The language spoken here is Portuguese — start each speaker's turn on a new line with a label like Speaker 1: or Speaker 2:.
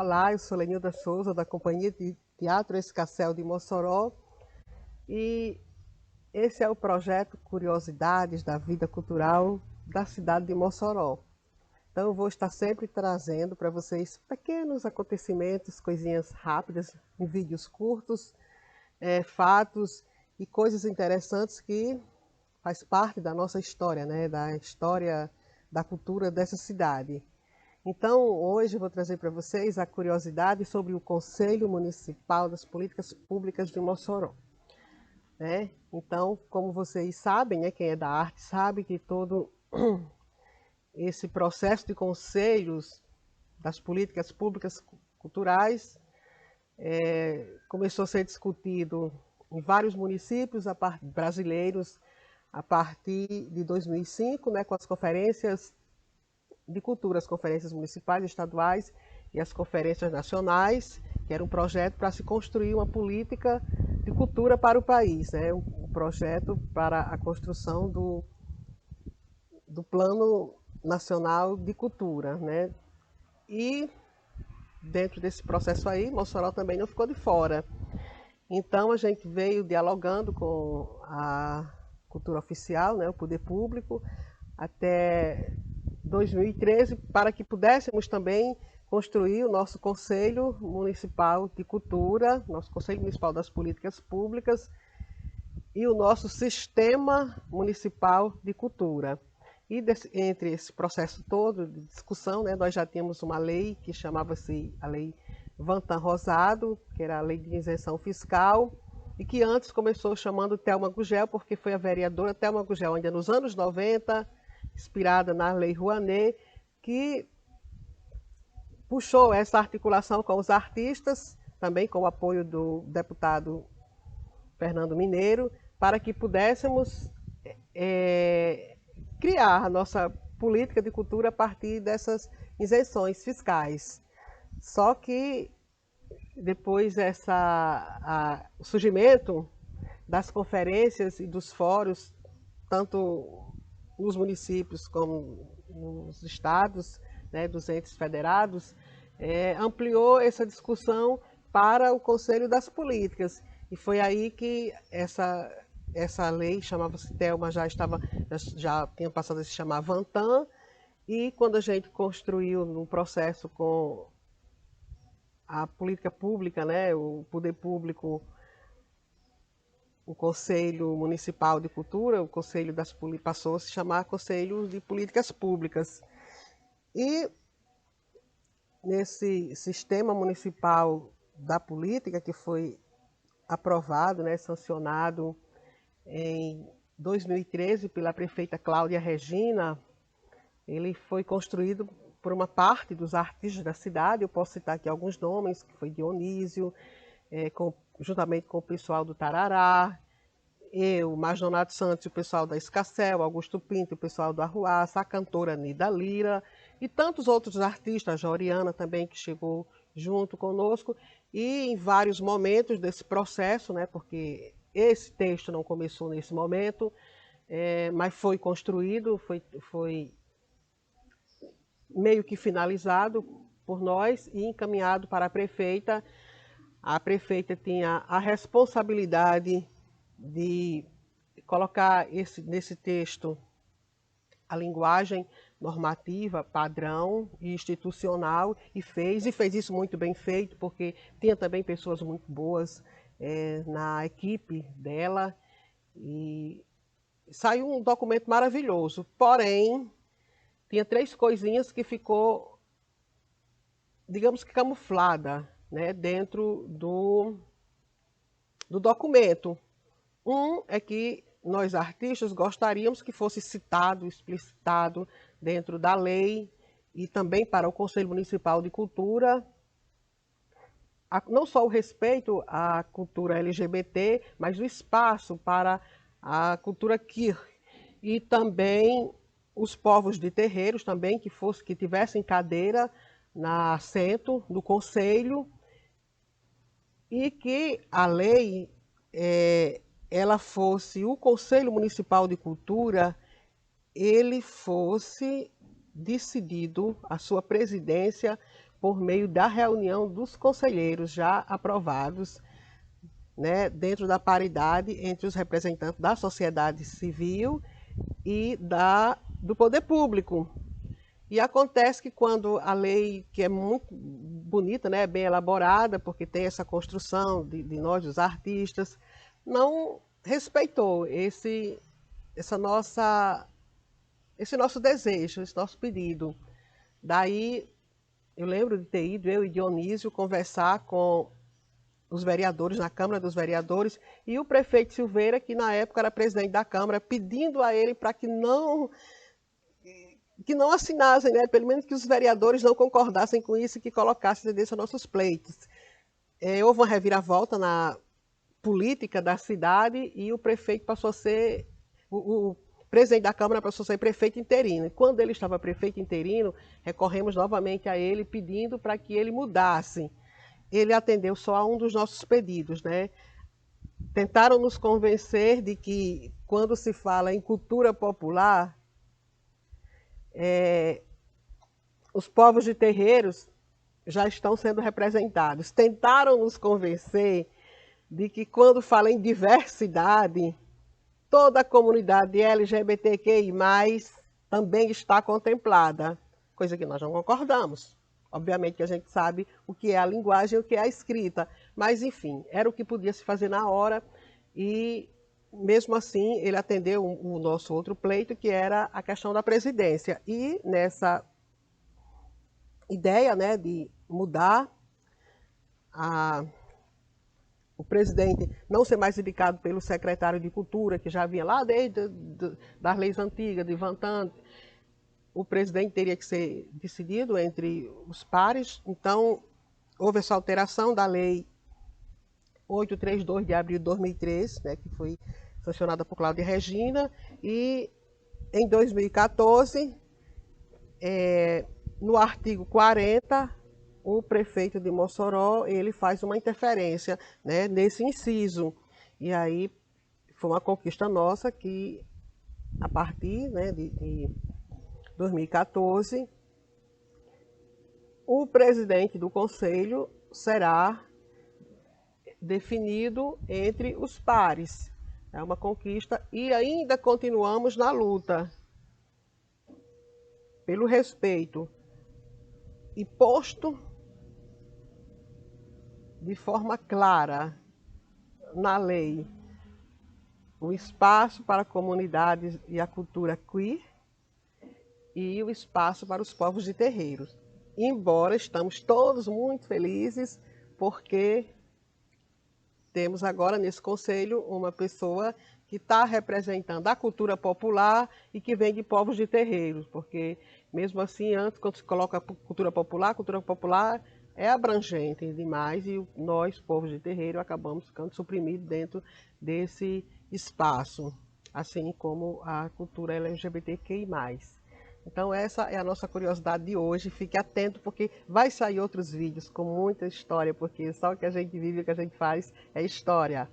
Speaker 1: Olá, eu sou Lenilda Souza, da Companhia de Teatro Escarcel de Mossoró, e esse é o projeto Curiosidades da Vida Cultural da cidade de Mossoró. Então eu vou estar sempre trazendo para vocês pequenos acontecimentos, coisinhas rápidas, em vídeos curtos, fatos e coisas interessantes que faz parte da nossa história, né? Da história da cultura dessa cidade. Então, hoje eu vou trazer para vocês a curiosidade sobre o Conselho Municipal das Políticas Públicas de Mossoró. Né? Então, como vocês sabem, né, quem é da arte sabe que todo esse processo de conselhos das políticas públicas culturais começou a ser discutido em vários municípios brasileiros a partir de 2005, né, com as conferências de cultura, as conferências municipais, estaduais e as conferências nacionais, que era um projeto para se construir uma política de cultura para o país, né? Um projeto para a construção do Plano Nacional de Cultura, né? E dentro desse processo aí, Mossoró também não ficou de fora. Então a gente veio dialogando com a cultura oficial, né, o poder público, até 2013, para que pudéssemos também construir o nosso Conselho Municipal de Cultura, nosso Conselho Municipal das Políticas Públicas e o nosso Sistema Municipal de Cultura. E entre esse processo todo de discussão, né, nós já tínhamos uma lei que chamava-se a Lei Vantan Rosado, que era a Lei de Isenção Fiscal, e que antes começou chamando Thelma Gugel, porque foi a vereadora Thelma Gugel, ainda nos anos 90, inspirada na Lei Rouanet, que puxou essa articulação com os artistas, também com o apoio do deputado Fernando Mineiro, para que pudéssemos criar a nossa política de cultura a partir dessas isenções fiscais. Só que depois o surgimento das conferências e dos fóruns, tanto nos municípios como nos estados, né, dos entes federados, ampliou essa discussão para o Conselho das Políticas. E foi aí que essa lei, chamava-se Thelma, já tinha passado a se chamar Vantan, e quando a gente construiu no processo com a política pública, né, o poder público, o Conselho Municipal de Cultura, o Conselho passou a se chamar Conselho de Políticas Públicas. E nesse sistema municipal da política, que foi aprovado, né, sancionado em 2013 pela prefeita Cláudia Regina, ele foi construído por uma parte dos artistas da cidade. Eu posso citar aqui alguns nomes, que foi Dionísio, juntamente com o pessoal do Tarará, eu, Marjonato Santos e o pessoal da Escarcel, Augusto Pinto e o pessoal do Arruaça, a cantora Nida Lira e tantos outros artistas, a Joriana também, que chegou junto conosco, e em vários momentos desse processo, né, porque esse texto não começou nesse momento, mas foi construído, foi meio que finalizado por nós e encaminhado para a prefeita. A prefeita tinha a responsabilidade de colocar nesse texto a linguagem normativa, padrão e institucional, e fez isso muito bem feito, porque tinha também pessoas muito boas na equipe dela, e saiu um documento maravilhoso. Porém, tinha 3 coisinhas que ficou, digamos que camuflada, né, dentro do documento. Um é que nós artistas gostaríamos que fosse citado, explicitado dentro da lei e também para o Conselho Municipal de Cultura, não só o respeito à cultura LGBT, mas o espaço para a cultura queer e também os povos de terreiros também que tivessem cadeira na assento do conselho, e que a lei ela fosse, o Conselho Municipal de Cultura, ele fosse decidido, a sua presidência, por meio da reunião dos conselheiros já aprovados, né, dentro da paridade entre os representantes da sociedade civil e do poder público. E acontece que quando a lei, que é muito bonita, né, bem elaborada, porque tem essa construção de nós, os artistas, não respeitou esse nosso desejo, esse nosso pedido. Daí, eu lembro de ter ido, eu e Dionísio, conversar com os vereadores, na Câmara dos Vereadores, e o prefeito Silveira, que na época era presidente da Câmara, pedindo a ele para que não assinassem, né? Pelo menos que os vereadores não concordassem com isso e que colocassem dentro dos nossos pleitos. Houve uma reviravolta na política da cidade e o prefeito passou a ser, o presidente da Câmara passou a ser prefeito interino. E quando ele estava prefeito interino, recorremos novamente a ele pedindo para que ele mudasse. Ele atendeu só a um dos nossos pedidos, né? Tentaram nos convencer de que quando se fala em cultura popular, os povos de terreiros já estão sendo representados. Tentaram nos convencer de que quando fala em diversidade, toda a comunidade LGBTQI+, também está contemplada, coisa que nós não concordamos. Obviamente que a gente sabe o que é a linguagem e o que é a escrita, mas enfim, era o que podia se fazer na hora e mesmo assim ele atendeu o nosso outro pleito, que era a questão da presidência. E nessa ideia, né, de mudar o presidente não ser mais indicado pelo secretário de Cultura, que já vinha lá desde das leis antigas, de Vantan, o presidente teria que ser decidido entre os pares. Então, houve essa alteração da lei 832 de abril de 2003, né, que foi sancionada por Cláudia Regina, e em 2014, no artigo 40, o prefeito de Mossoró, ele faz uma interferência, né, nesse inciso. E aí foi uma conquista nossa que, a partir, né, de 2014, o presidente do conselho será definido entre os pares. É uma conquista e ainda continuamos na luta pelo respeito e posto de forma clara na lei o espaço para a comunidade e a cultura queer e o espaço para os povos de terreiros. Embora estamos todos muito felizes porque temos agora nesse conselho uma pessoa que está representando a cultura popular e que vem de povos de terreiros, porque mesmo assim, antes, quando se coloca cultura popular é abrangente demais e nós, povos de terreiro, acabamos ficando suprimidos dentro desse espaço, assim como a cultura LGBTQI+. Então essa é a nossa curiosidade de hoje. Fique atento porque vai sair outros vídeos com muita história, porque só o que a gente vive, o que a gente faz é história.